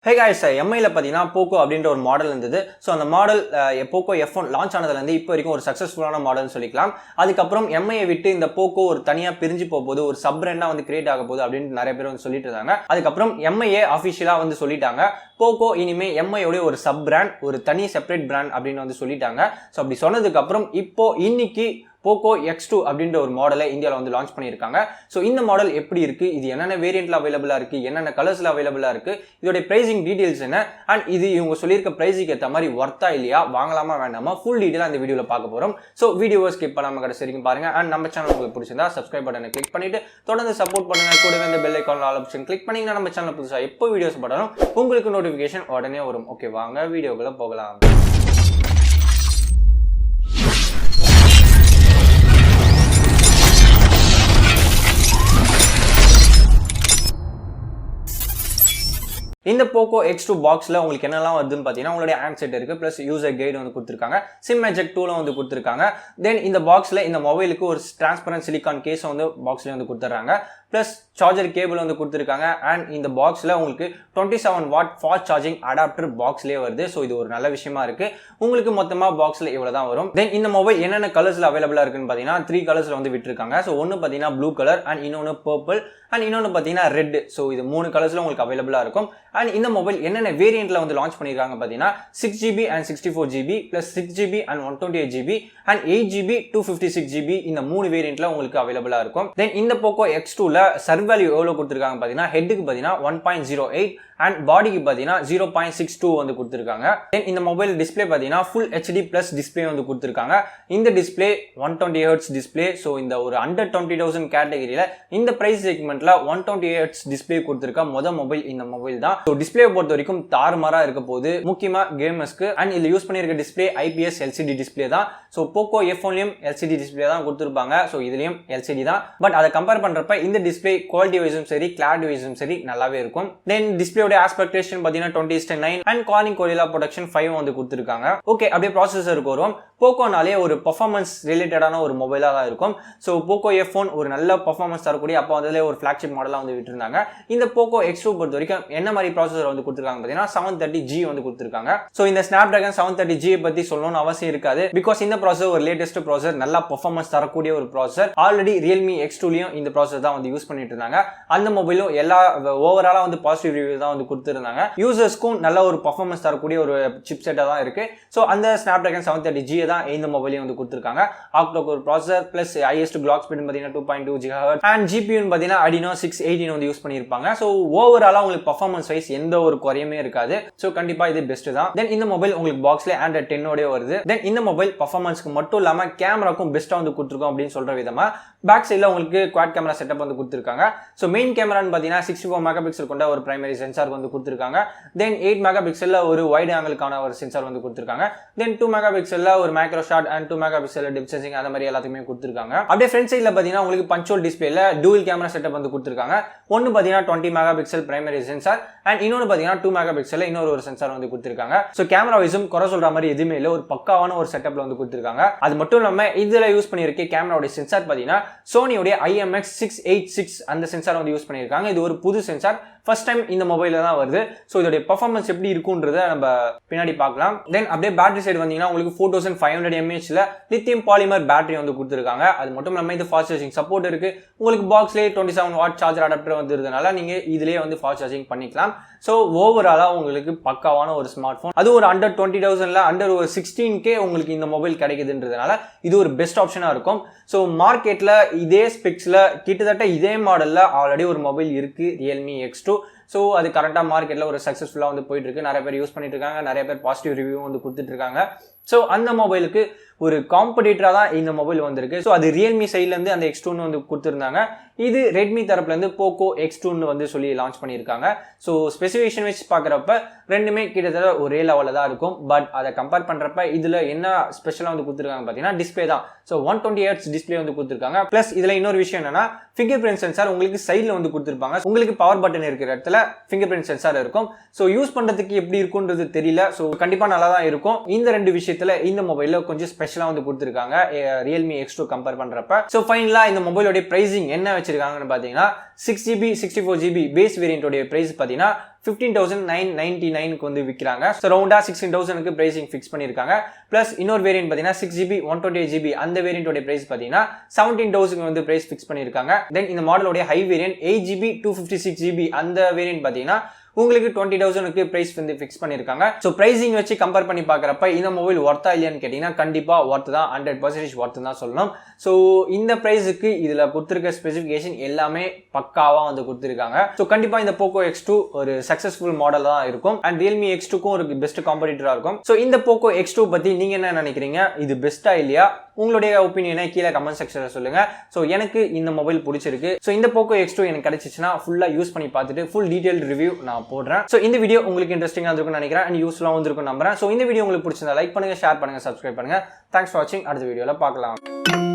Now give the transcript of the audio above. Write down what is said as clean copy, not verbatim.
Hey guys, MI la pathina Pocco அப்படின்ற ஒரு model இருந்தது. சோ அந்த மாடல் Pocco F1 லான்ச் ஆனதுல இருந்து இப்போ வரைக்கும் ஒரு சக்சஸ்ஃபுல்லான மாடல்னு சொல்லிக்கலாம். அதுக்கு அப்புறம் MI விட்டு இந்த Pocco ஒரு தனியா பிரிஞ்சு போகுது, ஒரு சப் பிராண்டா வந்து கிரியேட் ஆக போகுது அப்படினு நிறைய பேர் வந்து சொல்லிட்டு இருந்தாங்க. அதுக்கு அப்புறம் MI ஆபீஷியலா வந்து சொல்லிட்டாங்க. Pocco இனிமே MI உடைய ஒரு சப் பிராண்ட், ஒரு தனி செப்பரேட் பிராண்ட் அப்படினு வந்து சொல்லிட்டாங்க. சோ அப்படி சொன்னதுக்கு அப்புறம் இப்போ இன்னைக்கு Poco X2 அப்படின்ற ஒரு மாடலை இந்தியால வந்து லான்ச் பண்ணியிருக்காங்க. சோ இந்த மாடல் எப்படி இருக்கு, இது என்னென்ன வேரியன்ட்ல அவைலபிளா இருக்கு, என்னென்ன கலர்ஸ்ல அவைலபிளா இருக்கு, இதோட பிரைசிங் டீடைல்ஸ் என்ன, அண்ட் இது இவங்க சொல்லியிருக்க பிரைஸுக்கு ஏற்ற மாதிரி வர்த்தா இல்லையா, வாங்கலாமா வேண்டாமா, ஃபுல் டீடைலா இந்த வீடியோல பார்க்க போறோம். சோ வீடியோவை ஸ்கிப் பண்ணாம கடைசி வரைக்கும் பாருங்க. அண்ட் நம்ம சேனல் உங்களுக்கு பிடிச்சிருந்தா சப்ஸ்கிரைப் பட்டனை கிளிக் பண்ணிட்டு தொடர்ந்து சப்போர்ட் பண்ணுங்க. கூடவே இந்த bell icon all option click பண்ணீங்கன்னா நம்ம சேனல் புதுசா எப்போ வீடியோஸ் போட்டாலும் உங்களுக்கு நோட்டிபிகேஷன் உடனே வரும். ஓகே, வாங்க வீடியோக்குள்ள போகலாம். இந்த Poco X2 பாக்ஸ்ல உங்களுக்கு என்னெல்லாம் வருதுன்னு பாத்தீங்கன்னா, உங்களுடைய ஹேண்ட்செட் இருக்கு, பிளஸ் யூசர் கைடு வந்து கொடுத்திருக்காங்க, சிம் எஜெக்ட் டூலும் வந்து கொடுத்திருக்காங்க. தென் இந்த பாக்ஸ்ல இந்த மொபைலுக்கு ஒரு டிரான்ஸ்பரன்ட் சிலிகான் கேஸ் வந்து பாக்ஸ்ல வந்து கொடுத்துறாங்க, பிளஸ் சார்ஜர் கேபிள் வந்து கொடுத்திருக்காங்க. அண்ட் இந்த பாக்ஸ்ல உங்களுக்கு 27 வாட் ஃபாஸ்ட் சார்ஜிங் அடாப்டர் பாக்ஸ்லயே வருது. ஸோ இது ஒரு நல்ல விஷயமா இருக்கு. உங்களுக்கு மொத்தமா பாக்ஸ்ல இவ்வளவுதான் வரும். தென் இந்த மொபைல் என்னென்ன கலர்ஸ்ல அவைலபிளா இருக்குன்னு பாத்தீங்கன்னா 3 கலர்ஸ்ல வந்து விட்டுருக்காங்க. ஸோ ஒன்னு பாத்தீங்கன்னா ப்ளூ கலர், அண்ட் இன்னொன்னு பர்பிள், அண்ட் இன்னொன்னு பாத்தீங்கன்னா ரெட். ஸோ இது 3 கலர்ஸ்ல உங்களுக்கு அவைலபிளா இருக்கும். அண்ட் இந்த மொபைல் என்னென்ன வேரியன்ட்ல வந்து லான்ச் பண்ணிருக்காங்க பாத்தீங்கன்னா 6GB and 64GB plus 6GB and 128GB and 8GB 256GB இந்த 3 வேரியன்ட்ல உங்களுக்கு அவைலபிளா இருக்கும். தென் இந்த Poco X2ல சர்வ் வேல்யூ எவ்வளவு கொடுத்திருக்காங்க பாத்தீங்கன்னா, ஹெட்டுக்கு பாத்தீங்கன்னா 1.08 அண்ட் பாடிக்கு பாத்தீங்கன்னா 0.62 வந்து கொடுத்திருக்காங்க. தென் இந்த மொபைல் டிஸ்ப்ளே பாத்தீங்கன்னா ஃபுல் HD பிளஸ் டிஸ்ப்ளே வந்து கொடுத்திருக்காங்க. இந்த டிஸ்ப்ளே 120Hz டிஸ்ப்ளே. சோ இந்த ஒரு அண்டர் 20,000 கேட்டகரியில இந்த பிரைஸ் செக்மெண்ட்ல 120Hz டிஸ்ப்ளே கொடுத்திருக்க மொபைல் இந்த மொபைல் தான். சோ டிஸ்ப்ளே பொறுத்த வரைக்கும் தாறுமாறா இருக்க போது, முக்கியமா கேமர்ஸ்க்கு. அண்ட் இதுல யூஸ் பண்ணிருக்க டிஸ்ப்ளே IPS LCD டிஸ்ப்ளே தான். சோ Poco F1லயும் LCD டிஸ்ப்ளே தான் கொடுத்திருப்பாங்க. சோ இதுலயும் LCD தான். பட் அதை கம்பேர் பண்றப்ப இந்த டிஸ்ப்ளே குவாலிட்டி வைஸும் சரி, கிளாரிட்டி வைஸும் சரி நல்லாவே இருக்கும். தென் டிஸ்ப்ளே ஆஸ்பெக்ட் ரேஷியோ பாத்தீங்கன்னா 20:9 அண்ட் Corning Gorilla Protection 5 வந்து கொடுத்திருக்காங்க. ஓகே, அப்படியே ப்ராசஸருக்கு வருவோம். போக்கோனாலே ஒரு பெர்ஃபார்மன்ஸ் ரிலேட்டடான ஒரு மொபைலா தான் இருக்கும். சோ Poco F1 ஒரு நல்ல பெர்ஃபார்மன்ஸ் தரக்கூடிய அப்போ அதுல ஒரு ஃபிளாக்ஷிப் மாடலா வந்து விட்டுருந்தாங்க. இந்த Poco X2 பொறுத்த வரைக்கும் என்ன மாதிரி ப்ராசஸர் வந்து கொடுத்திருக்காங்க பாத்தீங்கன்னா 730G வந்து கொடுத்திருக்காங்க. சோ இந்த Snapdragon 730G பத்தி சொல்லணும்னு அவசியம் இருக்காது. பிகாஸ் இந்த ப்ராசஸர் ஒரு லேட்டஸ்ட் ப்ராசஸர், நல்ல பெர்ஃபார்மன்ஸ் தரக்கூடிய ஒரு ப்ராசஸர். ஆல்ரெடி Realme X2லயும் இந்த ப்ராசஸர் தான் வந்து யூஸ் பண்ணிட்டு இருந்தாங்க. அந்த மொபைலும் எல்லா ஓவராலா வந்து பாசிட்டிவ் ரிவ்யூ தான் வந்து கொடுத்திருந்தாங்க. யூசர்ஸ்க்கும் நல்ல ஒரு பெர்ஃபார்மன்ஸ் தரக்கூடிய ஒரு சிப் செட்டா தான் இருக்கு. சோ அந்த Snapdragon 730G தான் இந்த மொபைலையும் வந்து கொடுத்திருக்காங்க. ஆக்டோ core processor plus highest clock speed பாத்தீங்கன்னா 2.2 GHz அண்ட் GPU பாத்தீங்கன்னா Adreno 618 வந்து யூஸ் பண்ணிருப்பாங்க. சோ ஓவராலா உங்களுக்கு பெர்ஃபார்மன்ஸ் வைஸ் எந்த ஒரு குறையுமே இருக்காது. சோ கண்டிப்பா இது பெஸ்ட் தான். தென் இந்த மொபைல் உங்களுக்கு பாக்ஸ்ல Android 10 ஓட வருது. தென் இந்த மொபைல் பெர்ஃபார்மன்ஸ்க்கு மட்டும் இல்லாம கேமராக்கும் பெஸ்டா வந்து கொடுத்திருக்கோம் அப்படின்னு சொல்ற விதமா பேக் சைடுல உங்களுக்கு குவாட் கேமரா செட்டப் வந்து கொடுத்திருக்காங்க. சோ மெயின் கேமரான்னு பாத்தீங்கன்னா 64 மெகா பிக்சல் கொண்ட ஒரு பிரைமரி சென்சார் வந்து கொடுத்திருக்காங்க. தென் 8 மெகா பிக்சல்ல ஒரு வைட் ஆங்கிளுக்கான ஒரு சென்சார் வந்து கொடுத்திருக்காங்க. தென் 2 மெகா பிக்சல்ல ஒரு மேக்ரோ ஷாட் அண்ட் 2 மெகா பிக்சல்ல டிப் சென்சிங் அந்த மாதிரி எல்லாத்தையுமே கொடுத்திருக்காங்க. அப்படியே ஃப்ரண்ட் சைடுல பாத்தீங்கன்னா உங்களுக்கு பஞ்சுவல் டிஸ்ப்ளேல டூயல் கேமரா செட்டப் வந்து கொடுத்திருக்காங்க. ஒன்னு பாத்தீங்கன்னா 20 mega pixel primary sensor and இன்னொன்னு பாத்தீங்கன்னா 2 மெகா பிக்சல்ல இன்னொரு ஒரு சென்சார் வந்து கொடுத்திருக்காங்க. சோ கேமரா வைஸும் குறை சொல்ற மாதிரி எதுவுமே இல்ல, ஒரு பக்காவான ஒரு செட்டப்ல வந்து கொடுத்திருக்காங்க. அது மட்டும் இல்லாம இதுல யூஸ் பண்ணிருக்க கேமராவோட சென்சார் பாத்தீங்கன்னா சோனியோட IMX686 அந்த சென்சார் வந்து யூஸ் பண்ணிருக்காங்க. இது ஒரு புது சென்சார், ஃபர்ஸ்ட் டைம் இந்த மொபைல்ல தான் வருது. சோ இதோட பெர்ஃபார்மன்ஸ் எப்படி இருக்கும்ன்றத நம்ம பின்னாடி பார்க்கலாம். தென் அப்படியே பேட்டரி சைடு வந்தீங்கன்னா உங்களுக்கு 4500 mAhல லித்தியம் பாலிமர் பேட்டரி வந்து கொடுத்திருக்காங்க. அது மட்டும் இல்லாம இது ஃபாஸ்ட் சார்ஜிங் சப்போர்ட் இருக்கு. உங்களுக்கு பாக்ஸ்லயே 27 வாட் சார்ஜர் அடாப்டர் வந்துருதுனால நீங்க இதுலயே வந்து ஃபாஸ்ட் சார்ஜிங் பண்ணிக்கலாம். சோ ஓவராலா உங்களுக்கு பக்காவான ஒரு ஸ்மார்ட் போன், அது ஒரு அண்டர் 20,000ல அண்டர் ஒரு 16K உங்களுக்கு இந்த மொபைல் கிடைக்குதுன்றதுனால இது ஒரு பெஸ்ட் ஆப்ஷனா இருக்கும். சோ மார்க்கெட்ல இதே ஸ்பெக்ஸ்ல கிட்டத்தட்ட இதே மாடல்ல ஆல்ரெடி ஒரு மொபைல் இருக்கு, Realme X2. சோ அது கரெக்டா மார்க்கெட்ல ஒரு சக்சஸ்ஃபுல்லா வந்து போயிட்டு இருக்கு. நிறைய பேர் யூஸ் பண்ணிட்டு இருக்காங்க, நிறைய பேர் பாசிட்டிவ் ரிவ்யூ வந்து கொடுத்துட்டு இருக்காங்க. சோ அந்த மொபைலுக்கு ஒரு காம்படிட்டரா தான் இந்த மொபைல் வந்திருக்கு. சோ அது Realme சைட்ல இருந்து அந்த X2 வந்து கொடுத்திருந்தாங்க. இது Redmi தரப்புல இருந்து Poco X2 வந்து சொல்லி லான்ச் பண்ணிருக்காங்க. சோ ஸ்பெசிஃபிகேஷன் வச்சு பாக்குறப்ப ரெண்டுமே கிட்டத்தட்ட ஒரே லெவல்ல தான் இருக்கும். பட் அதை கம்பேர் பண்றப்ப இதுல என்ன ஸ்பெஷலா வந்து கொடுத்திருக்காங்க பாத்தீங்கன்னா டிஸ்ப்ளே தான். சோ 120Hz டிஸ்ப்ளே வந்து கொடுத்திருக்காங்க. பிளஸ் இதுல இன்னொரு விஷயம் என்னன்னா ஃபிங்கர் பிரிண்ட் சென்சார் உங்களுக்கு சைட்ல வந்து கொடுத்திருப்பாங்க. உங்களுக்கு பவர் பட்டன் இருக்கிற இடத்துல ஃபிங்கர் பிரிண்ட் சென்சார் இருக்கும். சோ யூஸ் பண்றதுக்கு எப்படி இருக்கும்ன்றது தெரியல. சோ கண்டிப்பா நல்லா தான் இருக்கும். இந்த ரெண்டு விஷயத்தை விஷயத்துல இந்த மொபைல்ல கொஞ்சம் ஸ்பெஷலா வந்து கொடுத்திருக்காங்க Realme X2 கம்பேர் பண்றப்ப. சோ ஃபைனலா இந்த மொபைலோட பிரைசிங் என்ன வச்சிருக்காங்கன்னு பாத்தீங்கன்னா 6GB 64GB பேஸ் வேரியன்ட்டோட பிரைஸ் பாத்தீங்கன்னா 15,999 க்கு வந்து விற்கிறாங்க. ஸோ ரவுண்டா 16,000க்கு பிரைசிங் ஃபிக்ஸ் பண்ணியிருக்காங்க. பிளஸ் இன்னொரு வேரியன்ட் பார்த்தீங்கன்னா 6GB 128GB அந்த வேரியன்ட்டோட பிரைஸ் பார்த்தீங்கன்னா 17,000 வந்து பிரைஸ் ஃபிக்ஸ் பண்ணியிருக்காங்க. தென் இந்த மாடலோட ஹை வேரியன்ட் 8GB 256GB அந்த வேரியன்ட் பார்த்தீங்கன்னா உங்களுக்கு 20,000க்கு பிரைஸ் வந்து ஃபிக்ஸ் பண்ணியிருக்காங்க. ஸோ பிரைசிங் வச்சு கம்பேர் பண்ணி பார்க்குறப்ப இந்த மொபைல் ஒர்த்தா இல்லையான்னு கேட்டிங்கன்னா கண்டிப்பாக ஒர்த்து தான், 100% ஒர்த்து தான் சொல்லணும். ஸோ இந்த ப்ரைஸுக்கு இதில் கொடுத்துருக்க ஸ்பெசிஃபிகேஷன் எல்லாமே பக்காவாக வந்து கொடுத்துருக்காங்க. ஸோ கண்டிப்பாக இந்த Poco X2 ஒரு சக்ஸஸ்ஃபுல் மாடல் தான் இருக்கும் அண்ட் Realme X2க்கும் ஒரு பெஸ்ட் காம்படிட்டராக இருக்கும். ஸோ இந்த Poco X2 பற்றி நீங்கள் என்ன நினைக்கிறீங்க? இது பெஸ்ட்டா இல்லையா? உங்களுடைய ஒப்பீனியனை கீழே கமெண்ட் செக்ஷனில் சொல்லுங்கள். ஸோ எனக்கு இந்த மொபைல் பிடிச்சிருக்கு. ஸோ இந்த Poco X2 எனக்கு கிடைச்சிச்சுன்னா ஃபுல்லாக யூஸ் பண்ணி பார்த்துட்டு ஃபுல் டீடைல் ரிவ்யூ நான் போடுறேன். சோ இந்த வீடியோ உங்களுக்கு இன்ட்ரெஸ்டிங்கா இருக்கும்னு நினைக்கிறேன் அண்ட் யூஸ்ஃபுல்லா வந்திருக்கும் நம்புறேன். சோ இந்த வீடியோ உங்களுக்கு பிடிச்சிருந்தா லைக் பண்ணுங்க, ஷேர் பண்ணுங்க, சப்ஸ்கிரைப் பண்ணுங்க. தேங்க்ஸ் ஃபார் வாட்சிங். அடுத்த வீடியோல பார்க்கலாம்.